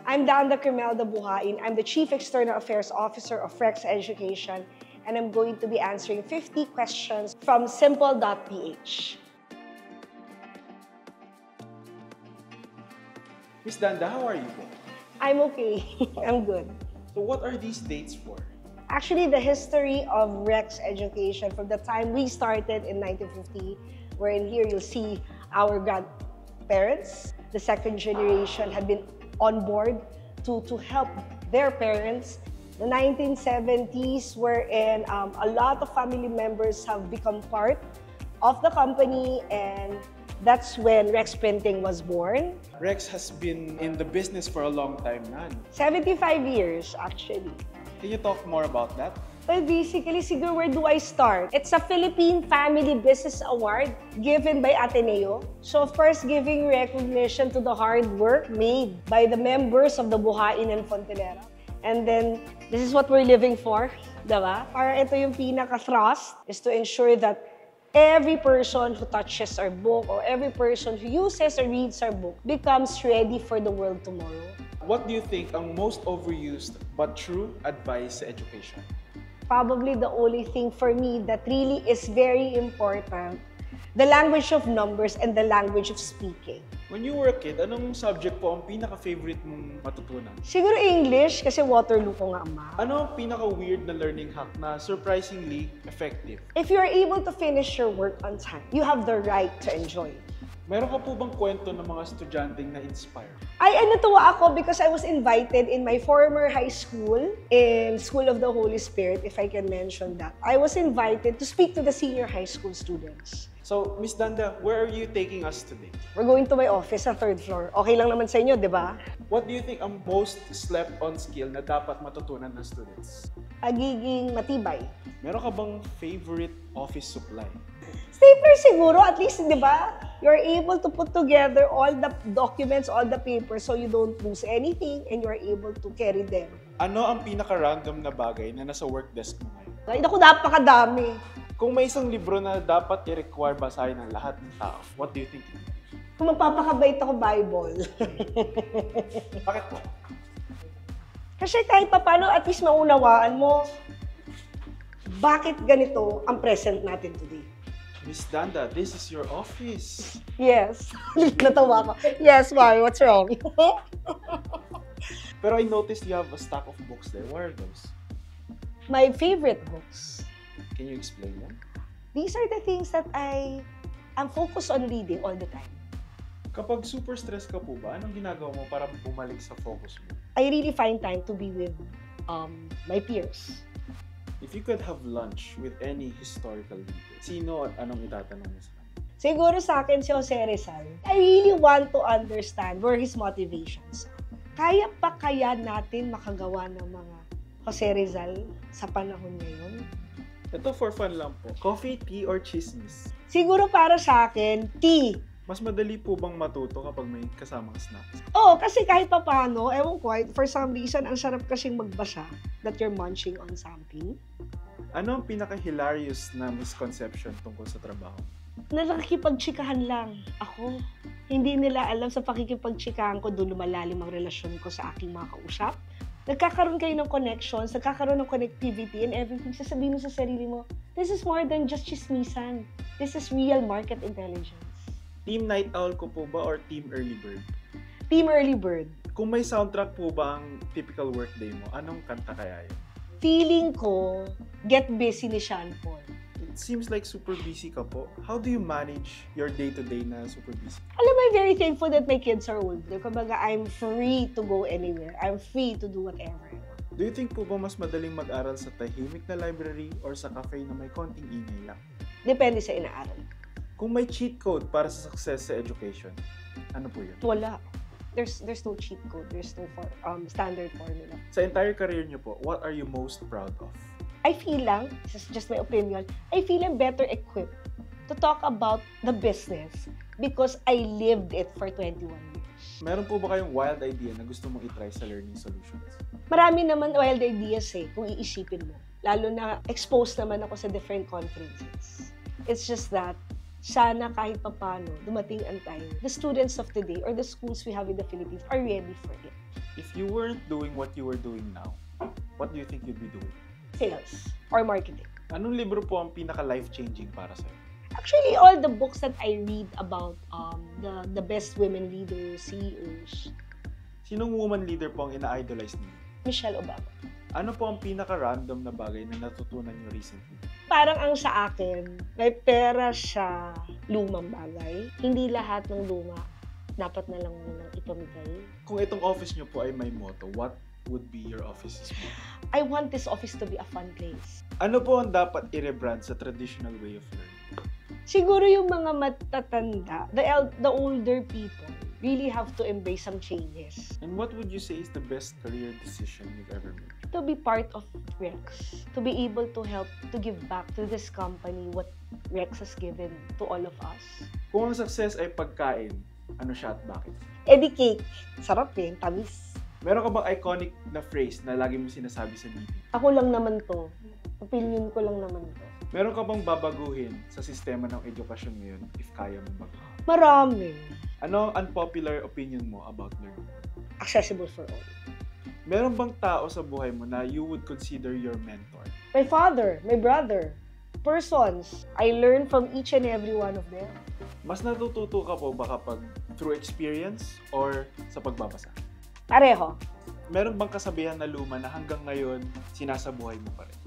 I'm Danda Crimelda Buhain. I'm the Chief External Affairs Officer of Rex Education, and I'm going to be answering 50 questions from simple.ph. Miss Danda, how are you po? I'm okay. I'm good. So what are these dates for? Actually, the history of Rex Education from the time we started in 1950, wherein here you'll see our grandparents, the second generation, had been on board to help their parents. The 1970s, wherein a lot of family members have become part of the company, and that's when Rex Printing was born. Rex has been in the business for a long time na. 75 years, actually. Can you talk more about that? Well, basically, siguro, where do I start? It's a Philippine Family Business Award given by Ateneo. So, of course, giving recognition to the hard work made by the members of the Buhain and Fontenera. And then, this is what we're living for, diba? Para ito yung pinaka-thrust, is to ensure that every person who touches our book or every person who uses or reads our book becomes ready for the world tomorrow. What do you think ang most overused but true advice sa education? Probably the only thing for me that really is very important, the language of numbers and the language of speaking. When you were a kid, anong subject po ang pinaka-favorite mong matutunan? Siguro English, kasi Waterloo ko nga ama. Ano ang pinaka-weird na learning hack na surprisingly effective? If you're able to finish your work on time, you have the right to enjoy. Meron ka po bang kwento ng mga estudyanteng na-inspire? Ay, natuwa ako because I was invited in my former high school, in School of the Holy Spirit, if I can mention that. I was invited to speak to the senior high school students. So, Miss Danda, where are you taking us today? We're going to my office sa 3rd floor. Okay lang naman sa inyo, di ba? What do you think ang most slept-on skill na dapat matutunan ng students? Pagiging matibay. Meron ka bang favorite office supply? Stapler siguro, at least, di ba? You're able to put together all the documents, all the papers, so you don't lose anything and you're able to carry them. Ano ang pinaka-random na bagay na nasa work desk mo ngayon? Ay, naku, napakadami. Kung may isang libro na dapat i-require basahin ng lahat ng tao, what do you think? Kung magpapakabait ako, Bible. Bakit po? Kasi kahit paano, at least maunawaan mo, bakit ganito ang present natin today. Miss Danda, this is your office. Yes. Natawa ko. Yes, why? What's wrong? Pero I noticed you have a stack of books there. What are those? My favorite books. Can you explain them? These are the things that I am focused on reading all the time. Kapag super stress ka po ba, anong ginagawa mo para bumalik sa focus mo? I really find time to be with my peers. If you could have lunch with any historical leader, sino at anong itatanong mo sa kanya? Siguro sa akin si Jose Rizal. I really want to understand where his motivations are. Kaya pa kaya natin makagawa ng mga Jose Rizal sa panahon ngayon? Ito for fun lang po. Coffee, tea, or chismis? Siguro para sa akin, tea. Mas madali po bang matuto kapag may kasamang snacks? Oo, kasi kahit pa paano, ewan ko, for some reason, ang sarap kasing magbasa that you're munching on something. Ano ang pinaka-hilarious na misconception tungkol sa trabaho? Na nakikipagtsikahan lang ako. Hindi nila alam sa pakikipagtsikahan ko, doon lumalalim ang relasyon ko sa aking mga kausap. Nagkakaroon kayo ng connections, nagkakaroon ng connectivity and everything. Sasabihin mo sa sarili mo, this is more than just chismisan. This is real market intelligence. Team Night Owl ko po ba or Team Early Bird? Team Early Bird. Kung may soundtrack po ba ang typical workday mo, anong kanta kaya yun? Feeling ko, Get Busy ni Sean Paul. It seems like super busy ka po. How do you manage your day-to-day na super busy? Alam mo, I'm very thankful that my kids are older. Kumbaga, I'm free to go anywhere. I'm free to do whatever I want. Do you think po ba mas madaling mag-aral sa tahimik na library or sa cafe na may konting ingay lang? Depende sa inaaral. Kung may cheat code para sa success sa education, ano po yun? Wala. There's no cheat code. There's no standard formula. Sa entire career niyo po, what are you most proud of? I feel lang, this is just my opinion, I feel I'm better equipped to talk about the business because I lived it for 21 years. Meron po ba kayong wild idea na gusto mong itry sa learning solutions? Marami naman wild ideas kung iisipin mo. Lalo na exposed naman ako sa different conferences. It's just that sana kahit papano dumating ang time, the students of today or the schools we have in the Philippines are ready for it. If you weren't doing what you were doing now, what do you think you'd be doing? Sales or marketing. Anong libro po ang pinaka-life-changing para sa'yo? Actually, all the books that I read about the best women leaders, CEOs, Sinong woman leader po ang ina-idolize niyo? Michelle Obama. Ano po ang pinaka-random na bagay na natutunan niyo recently? Parang ang sa akin, may pera siya lumang bagay. Hindi lahat ng luma dapat na lang munang ipamigay. Kung itong office niyo po ay may motto, what would be your office's motto? I want this office to be a fun place. Ano po ang dapat i-rebrand sa traditional way of learning? Siguro yung mga matatanda, the older people, really have to embrace some changes. And what would you say is the best career decision you've ever made? To be part of Rex, to be able to help, to give back to this company what Rex has given to all of us. Kung ang success ay pagkain, ano siya at bakit? Eddie cake, sarap eh, tamis. Meron ka bang iconic na phrase na lagi mo sinasabi sa meeting? Ako lang naman to. Opinion ko lang naman to. Meron ka bang babaguhin sa sistema ng edukasyon ngayon if kaya mong bago? Marami. Ano ang unpopular opinion mo about learning? Accessible for all. Meron bang tao sa buhay mo na you would consider your mentor? My father, my brother, persons. I learn from each and every one of them. Mas natututo ka po ba kapag through experience or sa pagbabasa? Pareho. Meron bang kasabihan na luma na hanggang ngayon sinasabuhay mo pa rin?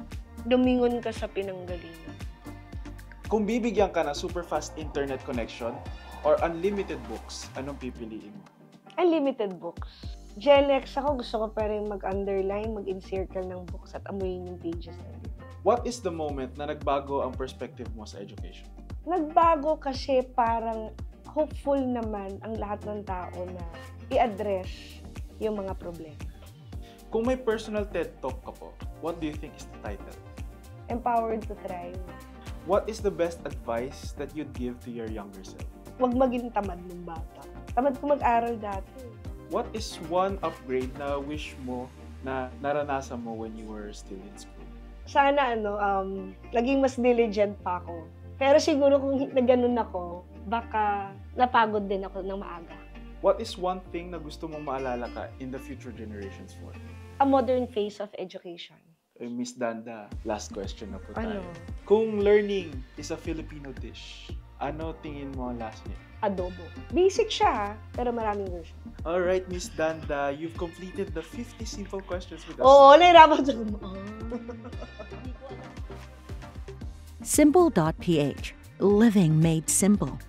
Lumingon ka sa pinanggalingan. Kung bibigyan ka ng super fast internet connection or unlimited books, anong pipiliin mo? Unlimited books. Gen X ako, gusto ko pa rin mag-underline, mag-encircle ng books at amuyin yung pages na yun. What is the moment na nagbago ang perspective mo sa education? Nagbago kasi parang hopeful naman ang lahat ng tao na i-address yung mga problema. Kung may personal TED Talk ka po, what do you think is the title? Empowered to thrive. What is the best advice that you'd give to your younger self? Huwag maging tamad ng bata. Tamad ko mag-aral dati. What is one upgrade na wish mo na naranasan mo when you were still in school? Sana laging mas diligent pa ako. Pero siguro kung na ganun ako, baka napagod din ako ng maaga. What is one thing na gusto mong maalala ka in the future generations for? A modern face of education. Miss Danda, last question na po tayo. Ano? Kung learning is a Filipino dish, ano tingin mo ang last niya? Adobo. Basic siya, pero maraming version. Alright, Miss Danda, you've completed the 50 simple questions with us. Oo, nahirapan ko. Simple.ph. Living made simple.